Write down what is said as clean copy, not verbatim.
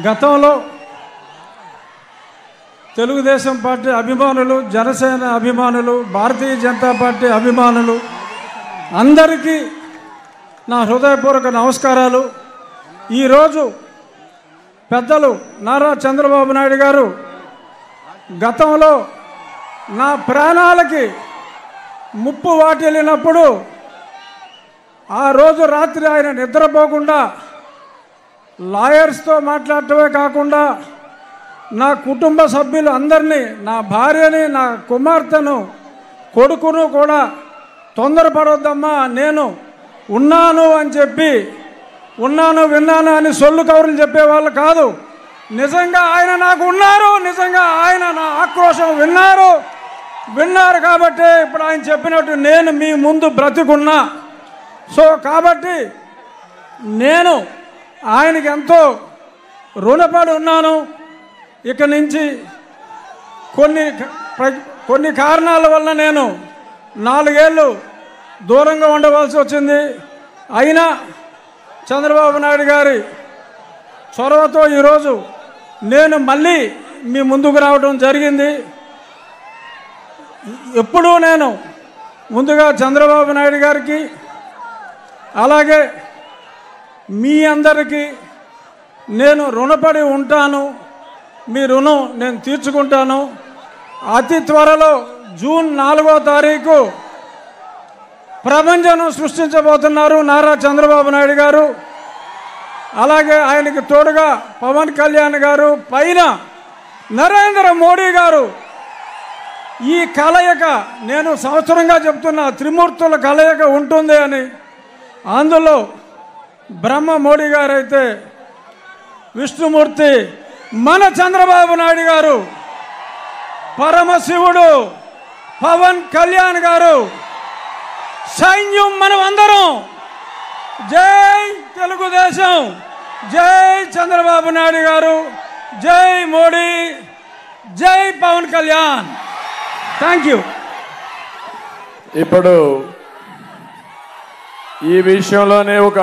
గతంలో తెలుగుదేశం పార్టీ అభిమానులు, జనసేన అభిమానులు, భారతీయ జనతా పార్టీ అభిమానులు అందరికీ నా హృదయపూర్వక నమస్కారాలు. ఈరోజు పెద్దలు నారా చంద్రబాబు నాయుడు గారు గతంలో నా ప్రాణాలకి ముప్పు వాటిల్లినప్పుడు ఆ రోజు రాత్రి ఆయన నిద్రపోకుండా లాయర్స్తో మాట్లాడటమే కాకుండా నా కుటుంబ సభ్యులు అందరినీ, నా భార్యని, నా కుమార్తెను, కొడుకును కూడా తొందరపడొద్దమ్మా, నేను ఉన్నాను అని చెప్పి, ఉన్నాను విన్నాను అని సొల్లు కబుర్లు చెప్పేవాళ్ళు కాదు. నిజంగా ఆయన నాకు ఉన్నారు, నిజంగా ఆయన నా ఆక్రోశం విన్నారు కాబట్టి ఇప్పుడు ఆయన చెప్పినట్టు నేను మీ ముందు బ్రతికున్నా. సో కాబట్టి నేను ఆయనకి ఎంతో రుణపడి ఉన్నాను. ఇక నుంచి కొన్ని కారణాల వల్ల నేను 4 ఏళ్ళు దూరంగా ఉండవలసి వచ్చింది. అయినా చంద్రబాబు నాయుడు గారి చొరవతో ఈరోజు నేను మళ్ళీ మీ ముందుకు రావడం జరిగింది. ఎప్పుడూ నేను ముందుగా చంద్రబాబు నాయుడు గారికి, అలాగే మీ అందరికీ నేను రుణపడి ఉంటాను. మీ రుణం నేను తీర్చుకుంటాను. అతి త్వరలో జూన్ 4వ తారీఖు ప్రపంచం సృష్టించబోతున్నారు నారా చంద్రబాబు నాయుడు గారు. అలాగే ఆయనకి తోడుగా పవన్ కళ్యాణ్ గారు, పైన నరేంద్ర మోడీ గారు. ఈ కలయిక నేను సంవత్సరంగా చెప్తున్న త్రిమూర్తుల కలయిక ఉంటుంది అని. అందులో బ్రహ్మ మోడీ గారు అయితే, విష్ణుమూర్తి మన చంద్రబాబు నాయుడు గారు, పరమశివుడు పవన్ కళ్యాణ్ గారు, సైన్యం మనం అందరం. జై తెలుగుదేశం, జై చంద్రబాబు నాయుడు గారు, జై మోడీ, జై పవన్ కళ్యాణ్. Thank you. ఇప్పుడు ఈ విషయంలోనే ఒక